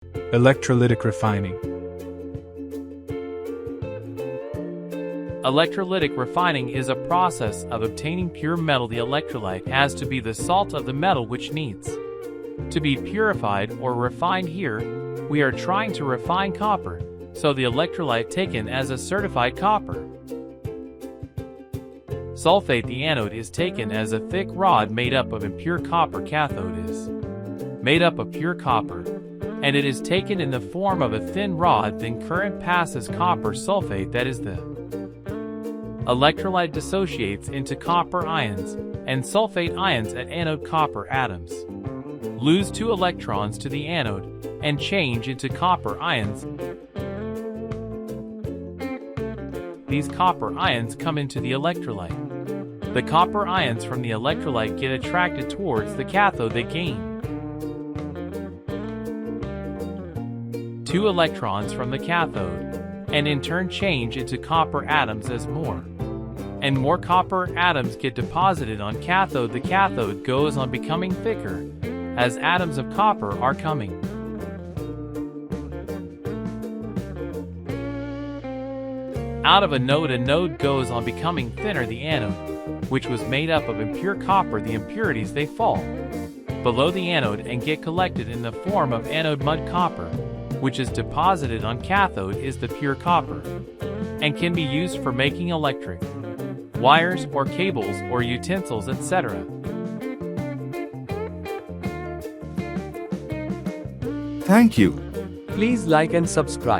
Electrolytic refining. Electrolytic refining is a process of obtaining pure metal. The electrolyte has to be the salt of the metal which needs to be purified or refined. Here, we are trying to refine copper, so the electrolyte taken as a certified copper. Sulphate, the anode, is taken as a thick rod made up of impure copper. Cathode is made up of pure copper, and it is taken in the form of a thin rod. Then current passes copper sulphate, that is the electrolyte, dissociates into copper ions and sulfate ions at anode. Copper atoms lose 2 electrons to the anode and change into copper ions. These copper ions come into the electrolyte. The copper ions from the electrolyte get attracted towards the cathode. They gain 2 electrons from the cathode, and in turn change into copper atoms as more and more copper atoms get deposited on cathode. The cathode goes on becoming thicker as atoms of copper are coming out of a node goes on becoming thinner. The anode, which was made up of impure copper, the impurities, they fall below the anode and get collected in the form of anode mud. Copper, which is deposited on cathode, is the pure copper and can be used for making electric wires or cables or utensils, etc. Thank you. Please like and subscribe.